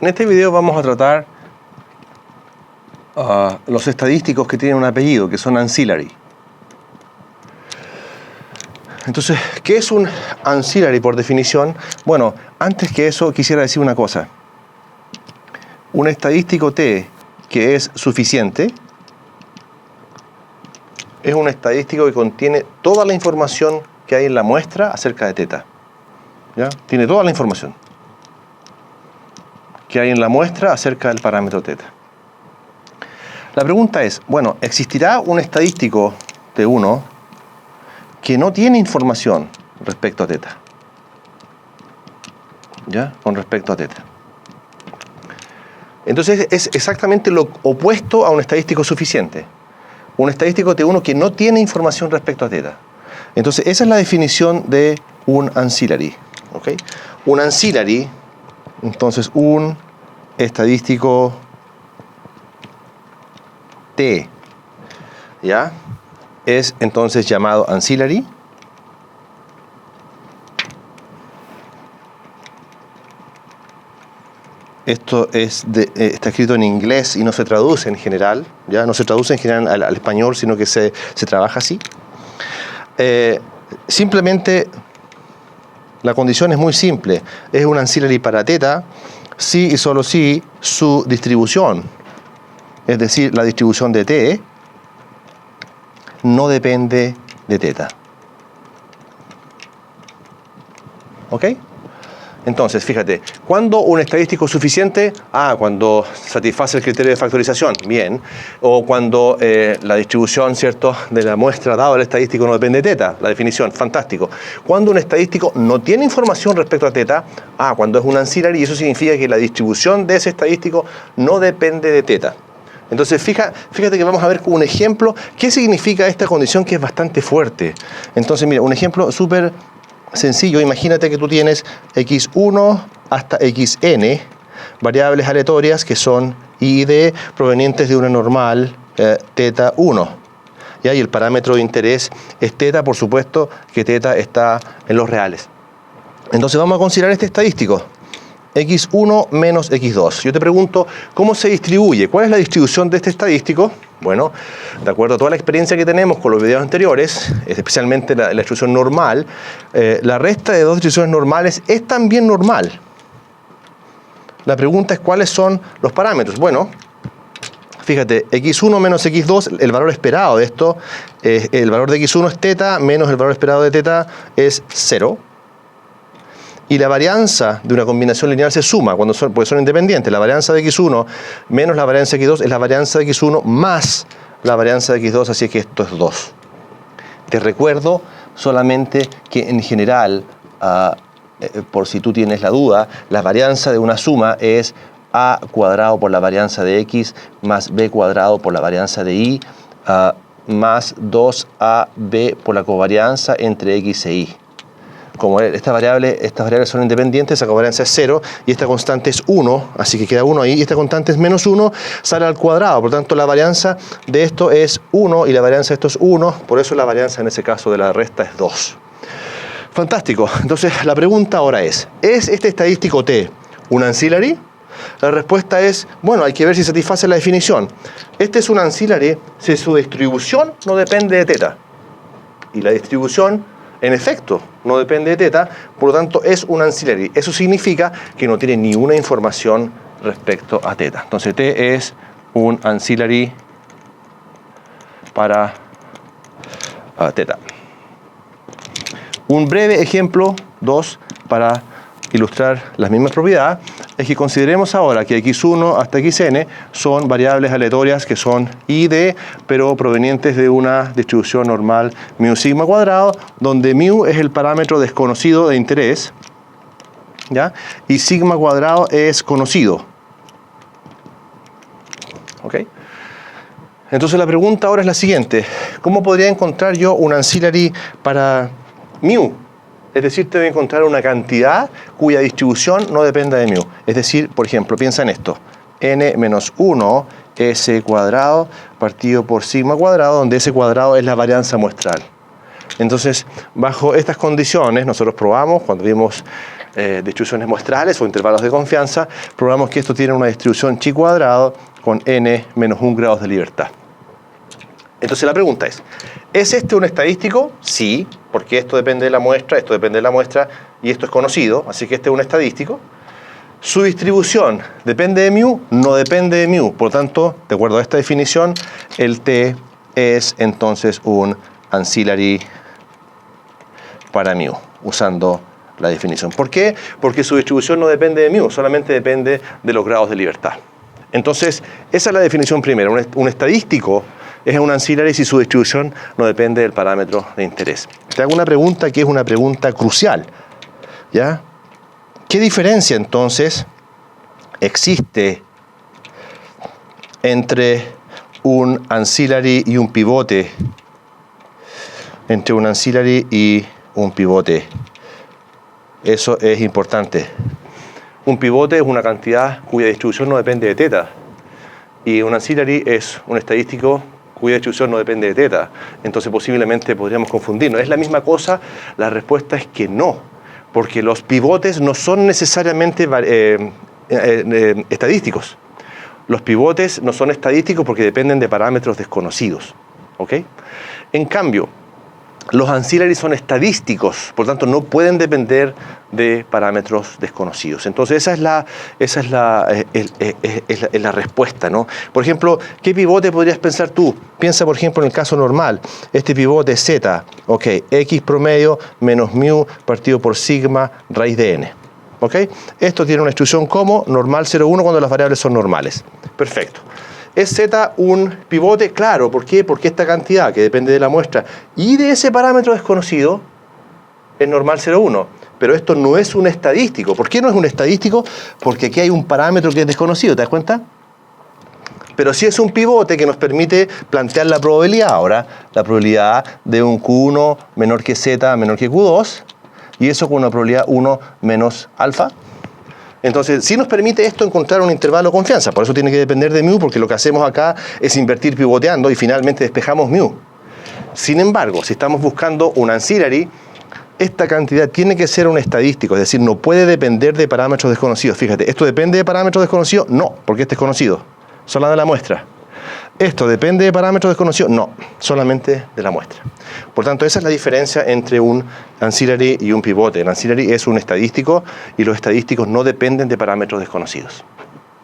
En este video vamos a tratar los estadísticos que tienen un apellido, que son ancillary. Entonces, ¿qué es un ancillary por definición? Bueno, antes que eso quisiera decir una cosa. Un estadístico T que es suficiente es un estadístico que contiene toda la información que hay en la muestra acerca de teta. ¿Ya? Tiene toda la información que hay en la muestra acerca del parámetro teta. La pregunta es, bueno, ¿existirá un estadístico T1 que no tiene información respecto a teta? ¿Ya? Con respecto a teta. Entonces es exactamente lo opuesto a un estadístico suficiente. Un estadístico T1 que no tiene información respecto a teta. Entonces esa es la definición de un ancillary. ¿Okay? Un ancillary, entonces un estadístico T, ¿ya? Es entonces llamado ancillary. Esto está escrito en inglés y no se traduce en general, ¿ya? No se traduce en general al español, sino que se trabaja así. Simplemente la condición es muy simple. Es un ancillary para teta si y solo si su distribución, es decir, la distribución de T, no depende de teta. ¿Ok? Entonces, fíjate, ¿cuándo un estadístico es suficiente? Cuando satisface el criterio de factorización, bien. O cuando la distribución, ¿cierto?, de la muestra dado al estadístico no depende de teta, la definición, fantástico. Cuando un estadístico no tiene información respecto a teta, cuando es un ancillary, y eso significa que la distribución de ese estadístico no depende de teta. Entonces, fíjate que vamos a ver con un ejemplo qué significa esta condición que es bastante fuerte. Entonces, mira, un ejemplo súper sencillo. Imagínate que tú tienes x1 hasta xn, variables aleatorias que son i y d provenientes de una normal teta 1. Y el parámetro de interés es teta, por supuesto que teta está en los reales. Entonces vamos a considerar este estadístico. x1 menos x2. Yo te pregunto, ¿cómo se distribuye? ¿Cuál es la distribución de este estadístico? Bueno, de acuerdo a toda la experiencia que tenemos con los videos anteriores, especialmente la distribución normal, la resta de dos distribuciones normales es también normal. La pregunta es, ¿cuáles son los parámetros? Bueno, fíjate, x1 menos x2, el valor esperado de esto, el valor de x1 es teta, menos el valor esperado de teta es 0. Y la varianza de una combinación lineal se suma porque son independientes. La varianza de x1 menos la varianza de x2 es la varianza de x1 más la varianza de x2, así que esto es 2. Te recuerdo solamente que en general, por si tú tienes la duda, la varianza de una suma es a cuadrado por la varianza de x más b cuadrado por la varianza de y más 2ab por la covarianza entre x e y. Como estas variables son independientes, esa covarianza es 0 y esta constante es 1, así que queda 1 ahí, y esta constante es menos 1, sale al cuadrado, por lo tanto la varianza de esto es 1 y la varianza de esto es 1, por eso la varianza en ese caso de la resta es 2. Fantástico, entonces la pregunta ahora ¿es este estadístico T un ancillary? La respuesta es, bueno, hay que ver si satisface la definición. Este es un ancillary si su distribución no depende de teta, y la distribución en efecto no depende de teta, por lo tanto es un ancillary. Eso significa que no tiene ni una información respecto a teta. Entonces T es un ancillary para teta. Un breve ejemplo, 2, para ilustrar las mismas propiedades, es que consideremos ahora que x1 hasta xn son variables aleatorias que son i y d, pero provenientes de una distribución normal mu sigma cuadrado, donde mu es el parámetro desconocido de interés, ¿ya? Y sigma cuadrado es conocido. ¿Ok? Entonces la pregunta ahora es la siguiente: ¿cómo podría encontrar yo un ancillary para mu? Es decir, te voy a encontrar una cantidad cuya distribución no dependa de mu. Es decir, por ejemplo, piensa en esto. N menos 1 S cuadrado partido por sigma cuadrado, donde S cuadrado es la varianza muestral. Entonces, bajo estas condiciones, nosotros probamos, cuando vimos distribuciones muestrales o intervalos de confianza, probamos que esto tiene una distribución chi cuadrado con n menos 1 grados de libertad. Entonces la pregunta ¿es este un estadístico? Sí, porque esto depende de la muestra, esto depende de la muestra y esto es conocido, así que este es un estadístico. Su distribución depende de mu, no depende de mu, por lo tanto, de acuerdo a esta definición, el t es entonces un ancillary para mu, usando la definición. ¿Por qué? Porque su distribución no depende de mu, solamente depende de los grados de libertad. Entonces, esa es la definición primera. Un estadístico es un ancillary si su distribución no depende del parámetro de interés. Te hago una pregunta que es una pregunta crucial, ¿ya? ¿Qué diferencia entonces existe entre un ancillary y un pivote? Entre un ancillary y un pivote. Eso es importante. Un pivote es una cantidad cuya distribución no depende de teta. Y un ancillary es un estadístico cuya distribución no depende de teta. Entonces posiblemente podríamos confundirnos. ¿Es la misma cosa? La respuesta es que no. Porque los pivotes no son necesariamente estadísticos. Los pivotes no son estadísticos porque dependen de parámetros desconocidos. ¿Ok? En cambio, los ancillaries son estadísticos, por lo tanto no pueden depender de parámetros desconocidos. Entonces esa es la respuesta, ¿no? Por ejemplo, ¿qué pivote podrías pensar tú? Piensa, por ejemplo, en el caso normal. Este pivote z, ok, x promedio menos mu partido por sigma raíz de n. ¿Ok? Esto tiene una distribución como normal 0,1 cuando las variables son normales. Perfecto. ¿Es z un pivote? Claro. ¿Por qué? Porque esta cantidad, que depende de la muestra y de ese parámetro desconocido, es normal 0,1. Pero esto no es un estadístico. ¿Por qué no es un estadístico? Porque aquí hay un parámetro que es desconocido. ¿Te das cuenta? Pero sí es un pivote que nos permite plantear la probabilidad. Ahora, la probabilidad de un Q1 menor que Z menor que Q2. Y eso con una probabilidad 1 menos alfa. Entonces, sí nos permite esto encontrar un intervalo de confianza. Por eso tiene que depender de mu, porque lo que hacemos acá es invertir pivoteando y finalmente despejamos mu. Sin embargo, si estamos buscando un ancillary, esta cantidad tiene que ser un estadístico, es decir, no puede depender de parámetros desconocidos. Fíjate, ¿esto depende de parámetros desconocidos? No, porque este es conocido, solo de la muestra. ¿Esto depende de parámetros desconocidos? No, solamente de la muestra. Por tanto, esa es la diferencia entre un ancillary y un pivote. El ancillary es un estadístico y los estadísticos no dependen de parámetros desconocidos.